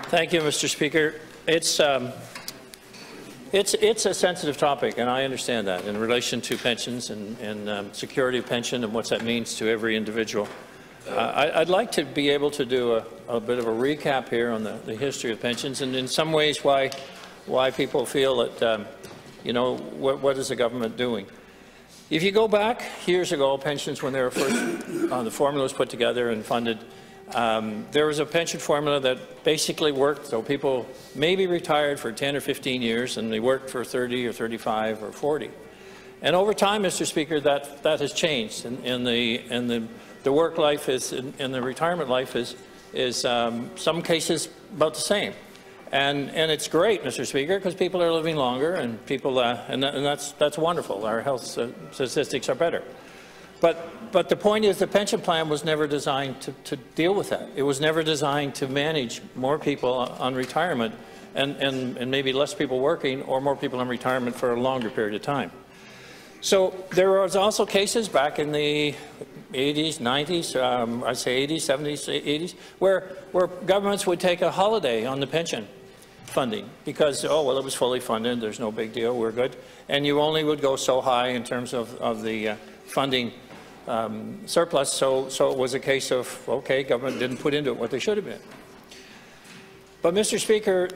Thank you, Mr. Speaker. It's a sensitive topic, and I understand that, in relation to pensions and security of pension and what that means to every individual. I'd like to be able to do a bit of a recap here on the history of pensions, and in some ways why people feel that, you know, what is the government doing? If you go back years ago, pensions, when they were first, the formula was put together and funded, there was a pension formula that basically worked, so people maybe retired for 10 or 15 years, and they worked for 30 or 35 or 40. And over time, Mr. Speaker, that has changed, and the work life is, and the retirement life is some cases about the same. And it's great, Mr. Speaker, because people are living longer, and people, and that's wonderful. Our health statistics are better. But the point is, the pension plan was never designed to deal with that. It was never designed to manage more people on retirement and maybe less people working, or more people in retirement for a longer period of time. So there was also cases back in the 80s, 90s, I'd say 80s, 70s, 80s, where governments would take a holiday on the pension funding because, oh, well, it was fully funded, there's no big deal, we're good. And you only would go so high in terms of the funding surplus, so it was a case of, okay, government didn't put into it what they should have been. But, Mr. Speaker,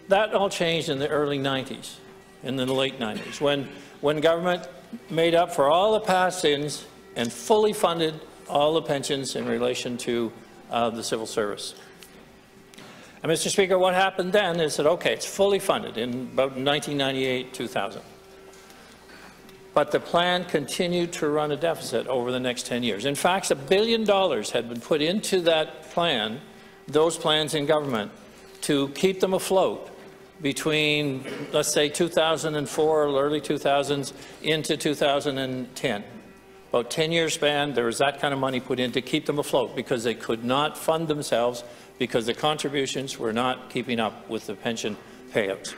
that all changed in the early 90s, in the late 90s, when government made up for all the past sins and fully funded all the pensions in relation to the civil service. And, Mr. Speaker, what happened then is that, okay, it's fully funded in about 1998-2000. But the plan continued to run a deficit over the next 10 years. In fact, $1 billion had been put into that plan, those plans in government, to keep them afloat between, let's say, 2004, early 2000s, into 2010. About 10-year span, there was that kind of money put in to keep them afloat because they could not fund themselves because the contributions were not keeping up with the pension payouts.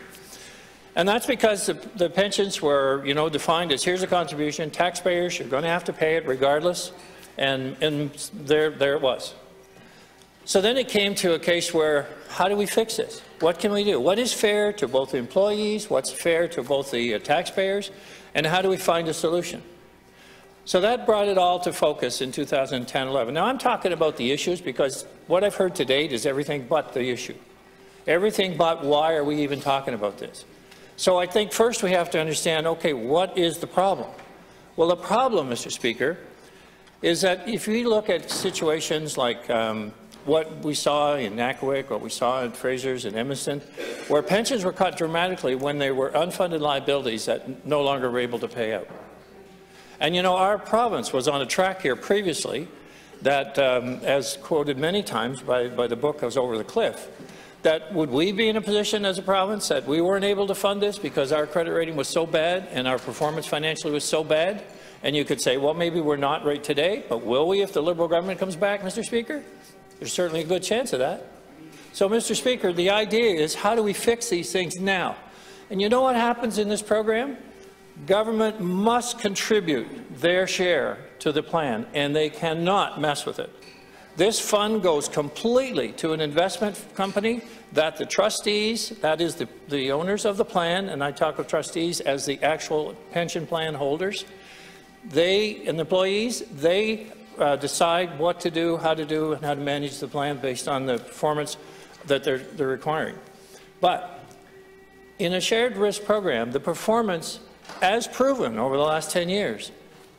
And that's because the pensions were, you know, defined as, here's a contribution, taxpayers, you're going to have to pay it regardless, and there it was. So then it came to a case where, how do we fix this? What can we do? What is fair to both the employees, what's fair to both the taxpayers, and how do we find a solution? So that brought it all to focus in 2010-11. Now, I'm talking about the issues because what I've heard to date is everything but the issue. Everything but why are we even talking about this? So I think first we have to understand, okay, what is the problem? Well, the problem, Mr. Speaker, is that if we look at situations like what we saw in Nakawik, what we saw in Fraser's and Edmonton, where pensions were cut dramatically when they were unfunded liabilities that no longer were able to pay out. And, you know, our province was on a track here previously that, as quoted many times by the book I was Over the Cliff, that would we be in a position as a province that we weren't able to fund this because our credit rating was so bad and our performance financially was so bad? And you could say, well, maybe we're not right today, but will we if the Liberal government comes back, Mr. Speaker? There's certainly a good chance of that. So, Mr. Speaker, the idea is, how do we fix these things now? And you know what happens in this program? Government must contribute their share to the plan, and they cannot mess with it. This fund goes completely to an investment company that the trustees, that is the owners of the plan, and I talk of trustees as the actual pension plan holders, they and the employees, they decide what to do, and how to manage the plan based on the performance that they're requiring. But in a shared risk program, the performance, as proven over the last 10 years,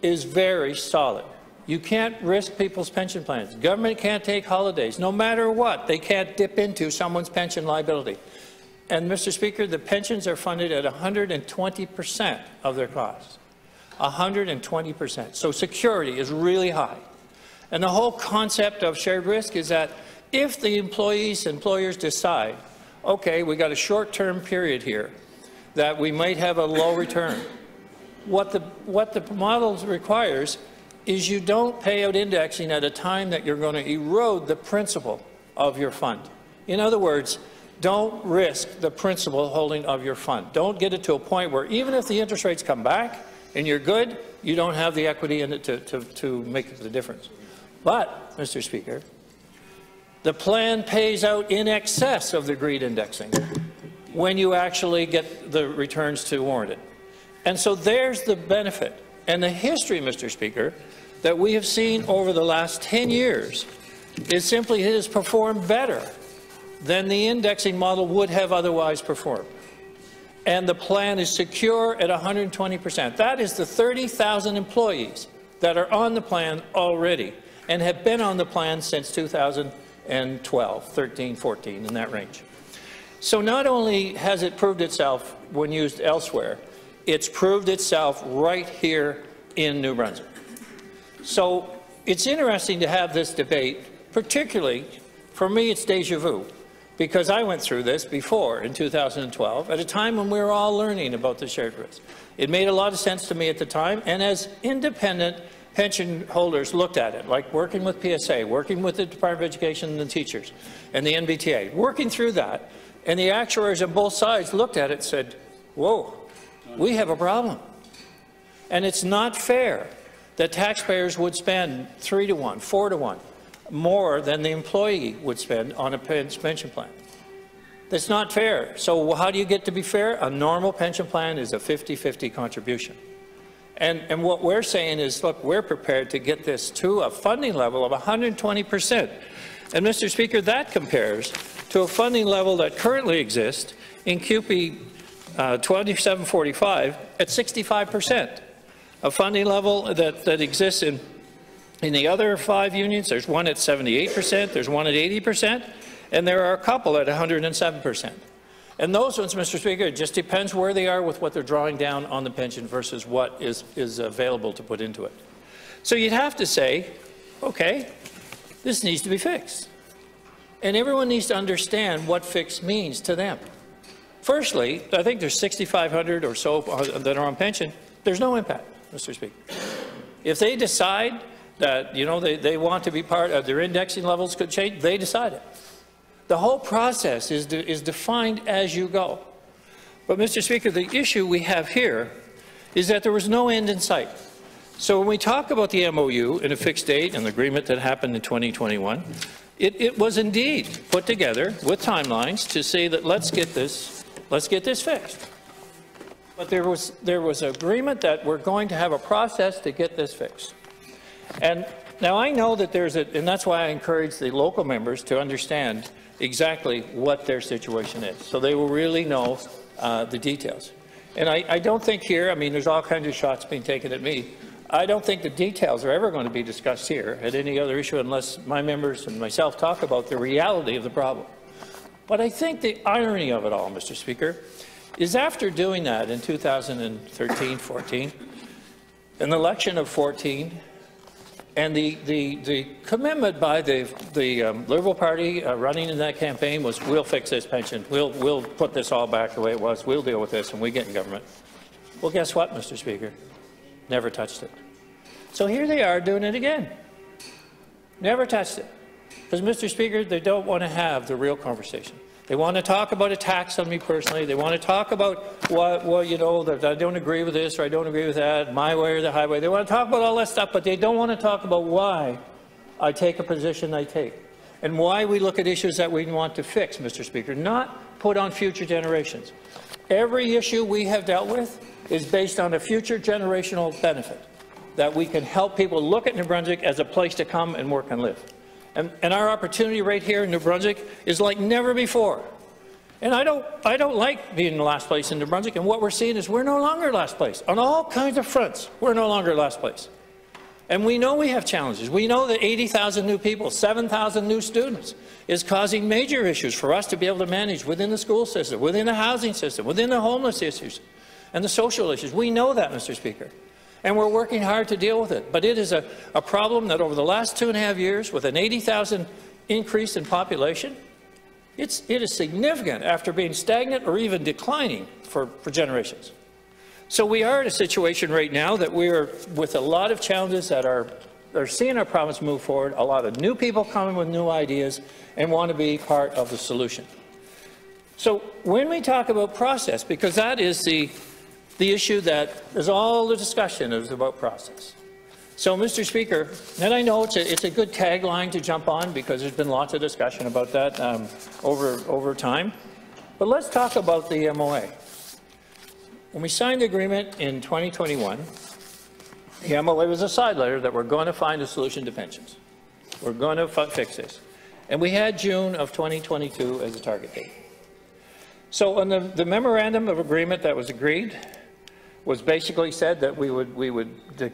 is very solid. You can't risk people's pension plans. Government can't take holidays. No matter what, they can't dip into someone's pension liability. And, Mr. Speaker, the pensions are funded at 120% of their costs. 120%. So security is really high. And the whole concept of shared risk is that if the employers decide, okay, we got a short-term period here that we might have a low return, what the model requires is you don't pay out indexing at a time that you're going to erode the principal of your fund. In other words, don't risk the principal holding of your fund. Don't get it to a point where even if the interest rates come back and you're good, you don't have the equity in it to make the difference. But, Mr. Speaker, The plan pays out in excess of the agreed indexing when you actually get the returns to warrant it. And so there's the benefit. And the history, Mr. Speaker, that we have seen over the last 10 years is simply it has performed better than the indexing model would have otherwise performed. And the plan is secure at 120%. That is the 30,000 employees that are on the plan already and have been on the plan since 2012, 13, 14, in that range. So not only has it proved itself when used elsewhere, it's proved itself right here in New Brunswick. So it's interesting to have this debate, particularly, for me it's déjà vu, because I went through this before in 2012 at a time when we were all learning about the shared risk. It made a lot of sense to me at the time, and as independent pension holders looked at it, like working with PSA, working with the Department of Education and the teachers and the NBTA, working through that, and the actuaries on both sides looked at it and said, whoa, we have a problem. And it's not fair that taxpayers would spend 3 to 1, 4 to 1 more than the employee would spend on a pension plan. That's not fair. So how do you get to be fair? A normal pension plan is a 50-50 contribution. And what we're saying is, look, we're prepared to get this to a funding level of 120%. And, Mr. Speaker, that compares to a funding level that currently exists in QP 2745 at 65%. A funding level that exists in the other 5 unions. There's one at 78%, there's one at 80%, and there are a couple at 107%. And those ones, Mr. Speaker, it just depends where they are with what they're drawing down on the pension versus what is available to put into it. So you'd have to say, okay, this needs to be fixed. And everyone needs to understand what fix means to them. Firstly, I think there's 6,500 or so that are on pension. There's no impact, Mr. Speaker. If they decide that, you know, they want to be part of their indexing levels could change, they decide it. The whole process is defined as you go. But, Mr. Speaker, the issue we have here is that there was no end in sight. So when we talk about the MOU and a fixed date and the agreement that happened in 2021, it was indeed put together with timelines to say that let's get this fixed. But there was agreement that we're going to have a process to get this fixed. And now I know that and that's why I encourage the local members to understand exactly what their situation is, so they will really know the details. And I don't think here, I mean, there's all kinds of shots being taken at me. I don't think the details are ever going to be discussed here at any other issue unless my members and myself talk about the reality of the problem. But I think the irony of it all, Mr. Speaker, is after doing that in 2013-14, an election of 14, and the commitment by the Liberal Party running in that campaign was, we'll fix this pension, we'll put this all back the way it was, we'll deal with this when we get in government. Well, guess what, Mr. Speaker? Never touched it. So here they are doing it again. Never touched it. Because, Mr. Speaker, they don't want to have the real conversation. They want to talk about a tax on me personally. They want to talk about well, you know, that I don't agree with this or I don't agree with that, my way or the highway. They want to talk about all that stuff, but they don't want to talk about why I take a position I take and why we look at issues that we want to fix, Mr. Speaker, not put on future generations. Every issue we have dealt with is based on a future generational benefit, that we can help people look at New Brunswick as a place to come and work and live. And our opportunity right here in New Brunswick is like never before. And I don't like being in last place in New Brunswick, and what we're seeing is we're no longer last place. On all kinds of fronts, we're no longer last place. And we know we have challenges. We know that 80,000 new people, 7,000 new students is causing major issues for us to be able to manage within the school system, within the housing system, within the homeless issues, and the social issues. We know that, Mr. Speaker. And we're working hard to deal with it. But it is a problem that over the last 2.5 years, with an 80,000 increase in population, it is significant after being stagnant or even declining for generations. So we are in a situation right now that we are with a lot of challenges that are seeing our province move forward, a lot of new people coming with new ideas and want to be part of the solution. So when we talk about process, because that is the issue that is all the discussion is about process. So, Mr. Speaker, and I know it's a good tagline to jump on because there's been lots of discussion about that over time, but let's talk about the MOA. When we signed the agreement in 2021, the MOA was a side letter that we're going to find a solution to pensions. We're going to fix this. And we had June of 2022 as a target date. So on the memorandum of agreement that was agreed was basically said that we would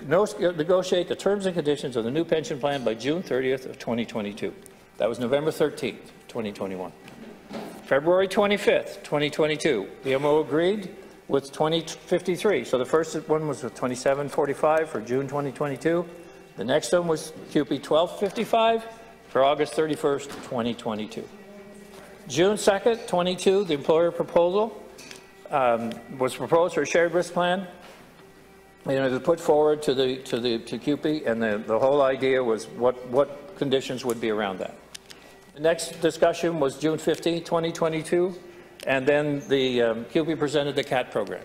negotiate the terms and conditions of the new pension plan by June 30th of 2022. That was November 13th, 2021. February 25th, 2022, the MOA agreed with 2053. So the first one was with 2745 for June 2022. The next one was QP 1255 for August 31st, 2022. June 2nd, 22, the employer proposal was proposed for a shared risk plan. It was put forward to QP, and the whole idea was what conditions would be around that. The next discussion was June 15, 2022, and then the QP presented the CAT program.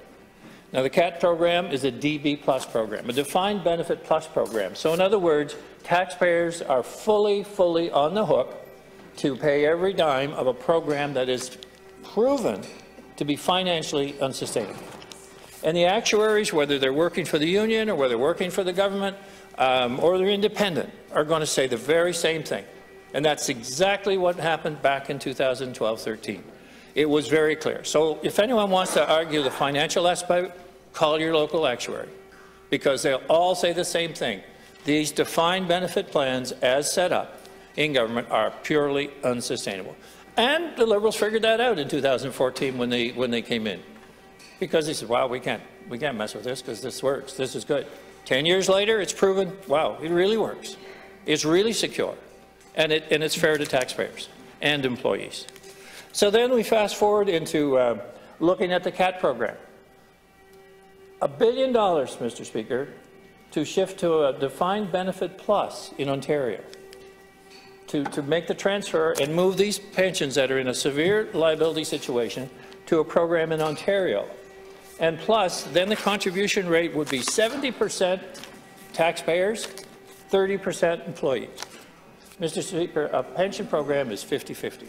Now, the CAT program is a DB plus program, a defined benefit plus program. So, in other words, taxpayers are fully on the hook to pay every dime of a program that is proven to be financially unsustainable. And the actuaries, whether they're working for the union or whether they're working for the government or they're independent, are going to say the very same thing. And that's exactly what happened back in 2012-13. It was very clear. So if anyone wants to argue the financial aspect, call your local actuary, because they'll all say the same thing. These defined benefit plans, as set up in government, are purely unsustainable. And the Liberals figured that out in 2014 when they came in, because they said, "Wow, we can't mess with this because this works. This is good." 10 years later, it's proven, wow, it really works. It's really secure, and it's fair to taxpayers and employees. So then we fast forward into looking at the CAT program. $1 billion, Mr. Speaker, to shift to a defined benefit plus in Ontario, to make the transfer and move these pensions that are in a severe liability situation to a program in Ontario. And plus, then the contribution rate would be 70% taxpayers, 30% employees. Mr. Speaker, a pension program is 50-50.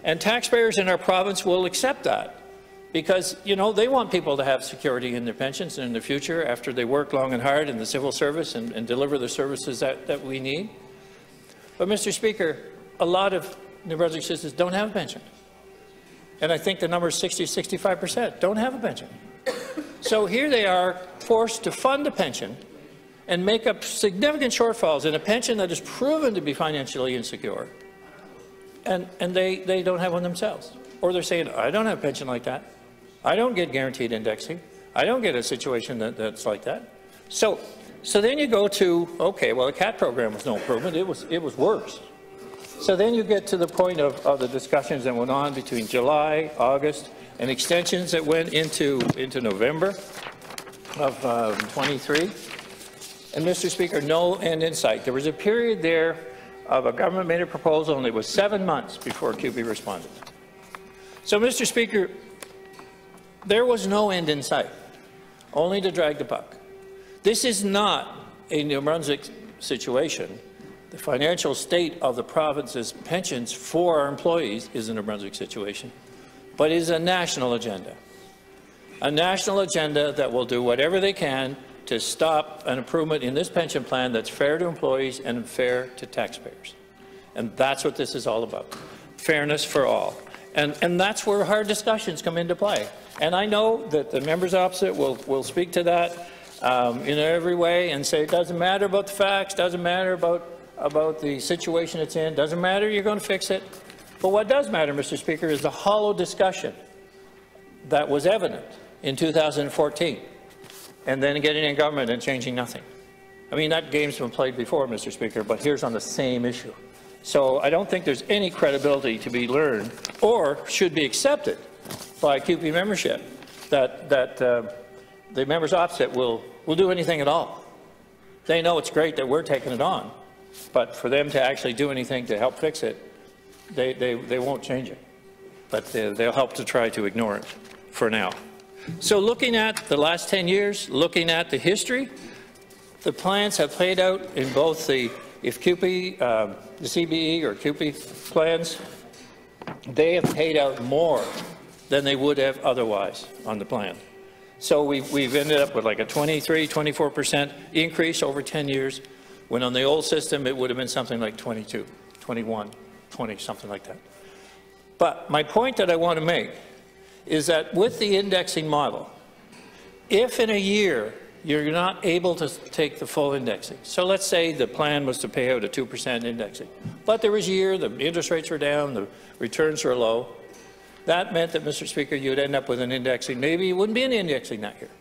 And taxpayers in our province will accept that because, you know, they want people to have security in their pensions in the future after they work long and hard in the civil service and deliver the services that we need. But, Mr. Speaker, a lot of New Brunswick citizens don't have a pension. And I think the number is 60-65% don't have a pension. So here they are forced to fund a pension and make up significant shortfalls in a pension that is proven to be financially insecure. And they don't have one themselves. Or they're saying, I don't have a pension like that. I don't get guaranteed indexing. I don't get a situation that's like that. So then you go to, okay, well, the CAT program was no improvement. It was worse. So then you get to the point of the discussions that went on between July, August, and extensions that went into November of 23. And, Mr. Speaker, no end in sight. There was a period there of a government made a proposal, and it was 7 months before QP responded. So, Mr. Speaker, there was no end in sight, only to drag the buck. This is not a New Brunswick situation. The financial state of the province's pensions for our employees is a New Brunswick situation, but it is a national agenda. A national agenda that will do whatever they can to stop an improvement in this pension plan that's fair to employees and fair to taxpayers. And that's what this is all about, fairness for all. And that's where hard discussions come into play. And I know that the members opposite will speak to that in every way and say it doesn't matter about the facts, doesn't matter about the situation it's in, doesn't matter, you're going to fix it. But what does matter, Mr. Speaker, is the hollow discussion that was evident in 2014. And then getting in government and changing nothing. I mean, that game's been played before, Mr. Speaker, but here's on the same issue. So I don't think there's any credibility to be learned or should be accepted by QP membership that the members opposite will do anything at all. They know it's great that we're taking it on, but for them to actually do anything to help fix it, they won't change it. But they'll help to try to ignore it for now. So looking at the last 10 years, looking at the history, the plans have paid out in both the QP, the CBE or QP plans. They have paid out more than they would have otherwise on the plan. So we've ended up with like a 23, 24% increase over 10 years, when on the old system it would have been something like 22, 21, 20, something like that. But my point that I want to make is that with the indexing model, if in a year you're not able to take the full indexing, so let's say the plan was to pay out a 2% indexing, but there was a year the interest rates were down, the returns were low, that meant that, Mr. Speaker, you'd end up with an indexing. Maybe you wouldn't be an indexing that year.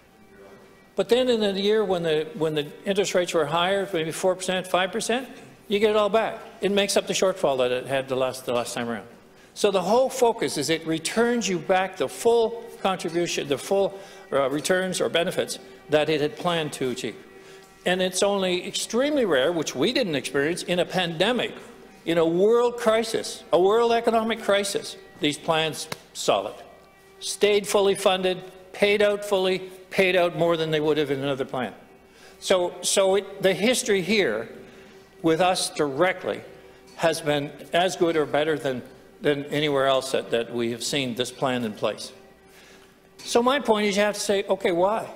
But then in the year when the interest rates were higher, maybe 4%, 5%, you get it all back. It makes up the shortfall that it had the last time around. So the whole focus is it returns you back the full contribution, the full returns or benefits that it had planned to achieve. And it's only extremely rare, which we didn't experience, in a pandemic, in a world crisis, a world economic crisis, these plans solid, stayed fully funded, paid out fully, paid out more than they would have in another plan. So the history here with us directly has been as good or better than anywhere else that we have seen this plan in place. So my point is you have to say, okay, why?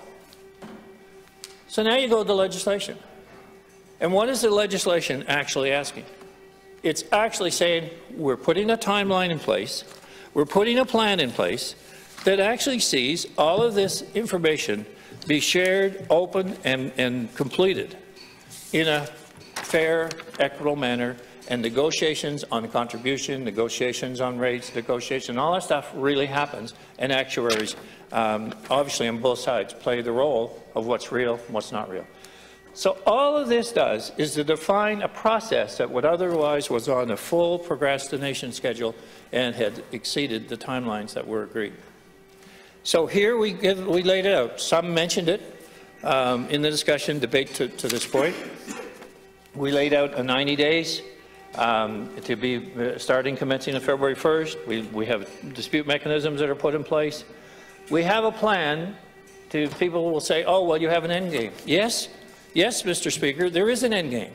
So now you go to the legislation. And what is the legislation actually asking? It's actually saying we're putting a timeline in place, we're putting a plan in place that actually sees all of this information be shared, open, and completed in a fair, equitable manner, and negotiations on contribution, negotiations on rates, negotiation, all that stuff really happens, and actuaries, obviously on both sides, play the role of what's real and what's not real. So all of this does is to define a process that would otherwise was on a full procrastination schedule and had exceeded the timelines that were agreed. So here we laid it out. Some mentioned it in the discussion, debate to this point. We laid out a 90 days to be starting commencing on February 1st. We have dispute mechanisms that are put in place. We have a plan to, people will say, oh, well, you have an end game. Yes. Yes, Mr. Speaker, there is an end game.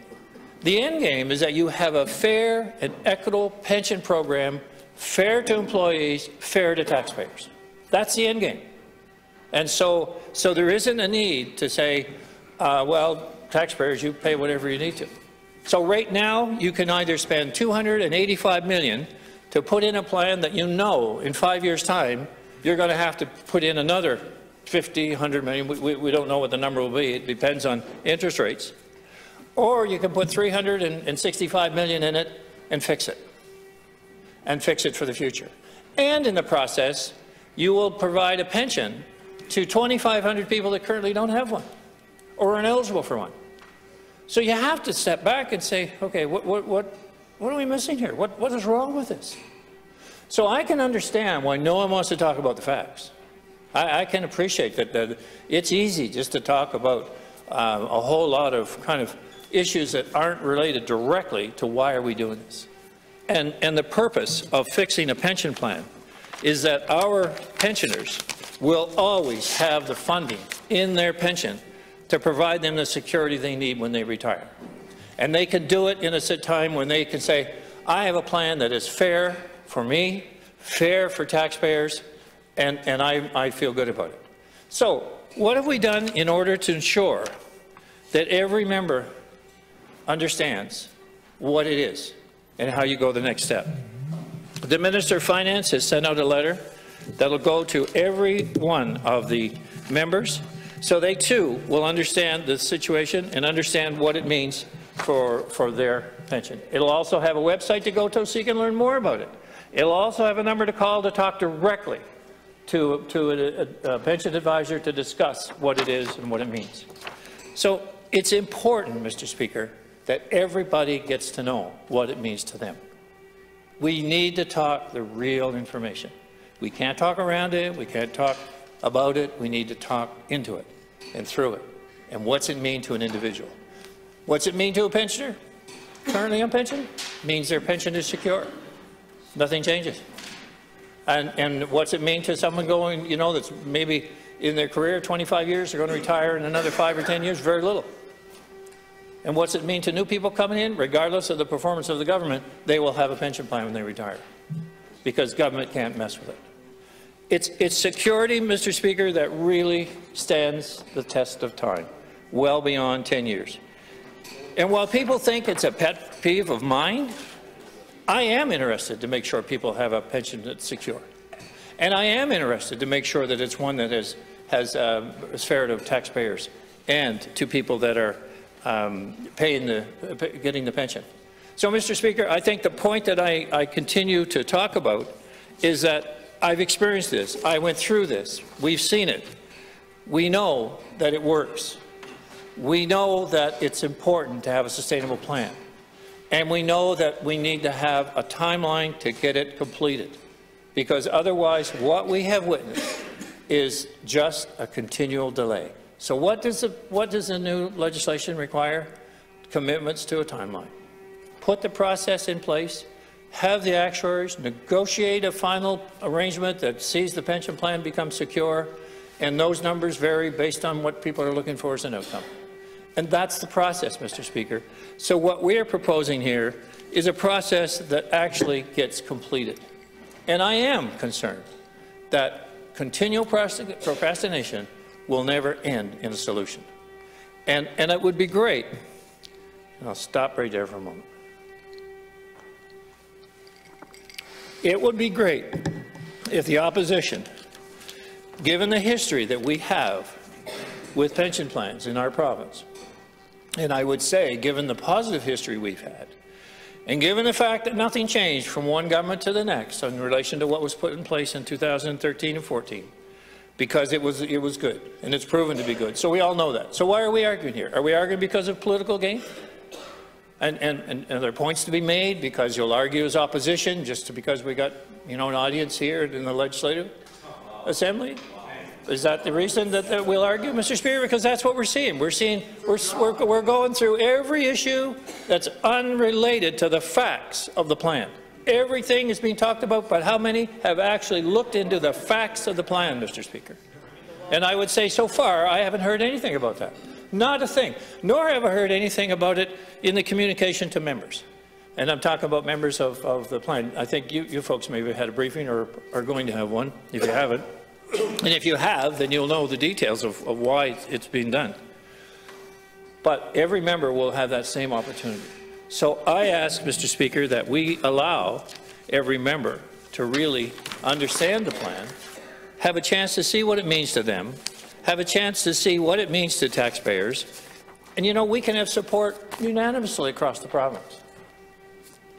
The end game is that you have a fair and equitable pension program, fair to employees, fair to taxpayers. That's the end game. And so there isn't a need to say, well, taxpayers, you pay whatever you need to. So right now, you can either spend $285 million to put in a plan that you know in 5 years' time, you're going to have to put in another 50, 100 million, we don't know what the number will be, it depends on interest rates. Or you can put 365 million in it and fix it for the future. And in the process, you will provide a pension to 2,500 people that currently don't have one or are ineligible for one. So you have to step back and say, okay, what are we missing here? What is wrong with this? So I can understand why no one wants to talk about the facts. I can appreciate that it's easy just to talk about a whole lot of kind of issues that aren't related directly to why are we doing this. And the purpose of fixing a pension plan is that our pensioners will always have the funding in their pension to provide them the security they need when they retire. And they can do it in a time when they can say, I have a plan that is fair for me, fair for taxpayers, and I feel good about it. So what have we done in order to ensure that every member understands what it is and how you go the next step? The Minister of Finance has sent out a letter that will go to every one of the members so they too will understand the situation and understand what it means for their pension. It'll also have a website to go to so you can learn more about it. It'll also have a number to call to talk directly to a pension advisor to discuss what it is and what it means. So it's important, Mr. Speaker, that everybody gets to know what it means to them. We need to talk the real information. We can't talk around it. We can't talk about it. We need to talk into it and through it. And what's it mean to an individual? What's it mean to a pensioner? Currently on pension? Means their pension is secure. Nothing changes. And what's it mean to someone going, you know, that's maybe in their career 25 years, they're going to retire in another 5 or 10 years? Very little. And what's it mean to new people coming in? Regardless of the performance of the government, they will have a pension plan when they retire, because government can't mess with it. It's security, Mr. Speaker, that really stands the test of time, well beyond 10 years. And while people think it's a pet peeve of mine, I am interested to make sure people have a pension that's secure. And I am interested to make sure that it's one that is fair to taxpayers and to people that are getting the pension. So, Mr. Speaker, I think the point that I continue to talk about is that I've experienced this. I went through this. We've seen it. We know that it works. We know that it's important to have a sustainable plan. And we know that we need to have a timeline to get it completed, because otherwise what we have witnessed is just a continual delay. So what does the new legislation require? Commitments to a timeline. Put the process in place, have the actuaries negotiate a final arrangement that sees the pension plan become secure, and those numbers vary based on what people are looking for as an outcome. And that's the process, Mr. Speaker. So what we are proposing here is a process that actually gets completed. And I am concerned that continual procrastination will never end in a solution. And it would be great, and I'll stop right there for a moment. It would be great if the opposition, given the history that we have with pension plans in our province, and I would say, given the positive history we've had, and given the fact that nothing changed from one government to the next in relation to what was put in place in 2013 and 14, because it was good, and it's proven to be good. So we all know that. So why are we arguing here? Are we arguing because of political gain? And there are points to be made because you'll argue as opposition just because we got, an audience here in the Legislative Assembly? Is that the reason that we'll argue, Mr. Speaker? Because that's what we're seeing. We're going through every issue that's unrelated to the facts of the plan. Everything is being talked about, but how many have actually looked into the facts of the plan, Mr. Speaker? And I would say so far I haven't heard anything about that. Not a thing. Nor have I heard anything about it in the communication to members. And I'm talking about members of the plan. I think you folks maybe had a briefing or are going to have one, if you haven't. And if you have, then you'll know the details of why it's being done. But every member will have that same opportunity. So I ask, Mr. Speaker, that we allow every member to really understand the plan, have a chance to see what it means to them, have a chance to see what it means to taxpayers, and we can have support unanimously across the province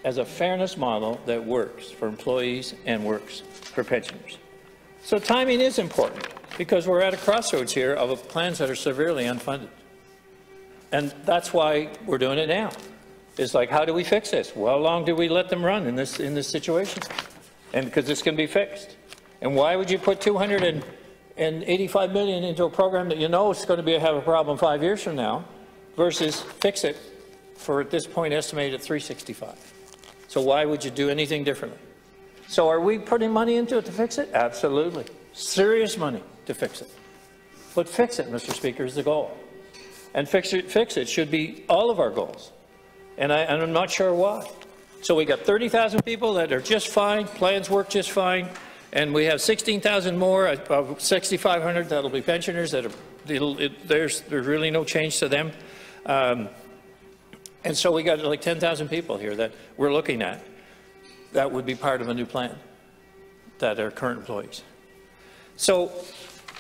as a fairness model that works for employees and works for pensioners. So timing is important, because we're at a crossroads here of plans that are severely unfunded. And that's why we're doing it now. It's like, how do we fix this? Well, how long do we let them run in this situation? And because this can be fixed. And why would you put $285 million into a program that you know is going to have a problem 5 years from now, versus fix it for, at this point, estimated at $365? So why would you do anything differently? So are we putting money into it to fix it? Absolutely. Serious money to fix it. But fix it, Mr. Speaker, is the goal. And fix it should be all of our goals. And I'm not sure why. So we got 30,000 people that are just fine, plans work just fine, and we have 16,000 more, of 6,500 that'll be pensioners that there's really no change to them. And so we got like 10,000 people here that we're looking at that would be part of a new plan that are current employees. So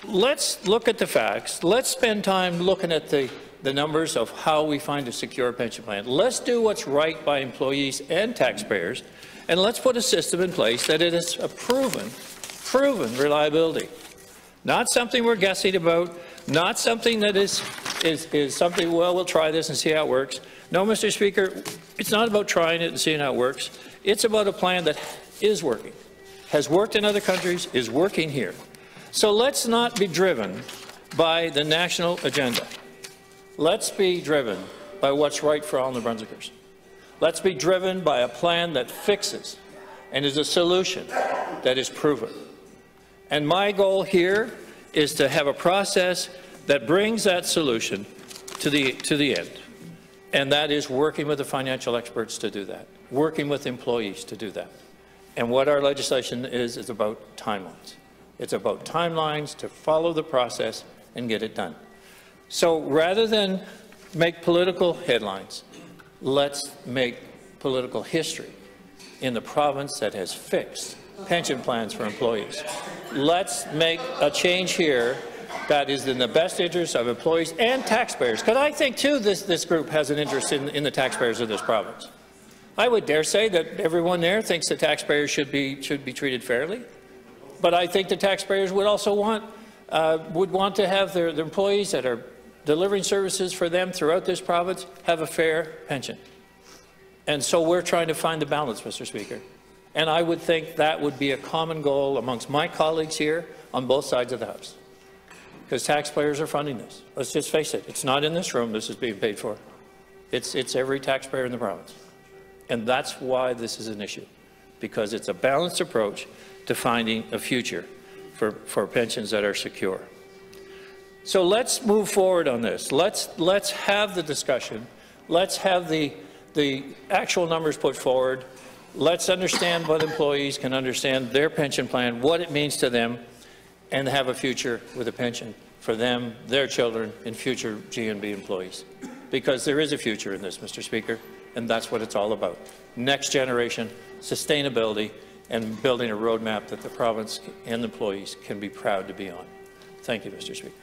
let's look at the facts. Let's spend time looking at the numbers of how we find a secure pension plan. Let's do what's right by employees and taxpayers, and let's put a system in place that it is a proven reliability. Not something we're guessing about, not something that is something, well, we'll try this and see how it works. No, Mr. Speaker, it's not about trying it and seeing how it works. It's about a plan that is working, has worked in other countries, is working here. So let's not be driven by the national agenda. Let's be driven by what's right for all New Brunswickers. Let's be driven by a plan that fixes and is a solution that is proven. And my goal here is to have a process that brings that solution to the end. And that is working with the financial experts to do that, working with employees to do that. And what our legislation is about timelines. It's about timelines to follow the process and get it done. So rather than make political headlines, let's make political history in the province that has fixed pension plans for employees. Let's make a change here that is in the best interest of employees and taxpayers, because I think, too, this group has an interest in the taxpayers of this province. I would dare say that everyone there thinks the taxpayers should be treated fairly, but I think the taxpayers would also want to have their employees that are delivering services for them throughout this province have a fair pension. And so we're trying to find the balance, Mr. Speaker. And I would think that would be a common goal amongst my colleagues here on both sides of the House, because taxpayers are funding this. Let's just face it, it's not in this room this is being paid for. It's every taxpayer in the province. And that's why this is an issue, because it's a balanced approach to finding a future for pensions that are secure. So let's move forward on this. Let's have the discussion. Let's have the actual numbers put forward. Let's understand what employees can understand their pension plan, what it means to them, and have a future with a pension for them, their children, and future GNB employees. Because there is a future in this, Mr. Speaker, and that's what it's all about. Next generation, sustainability, and building a roadmap that the province and employees can be proud to be on. Thank you, Mr. Speaker.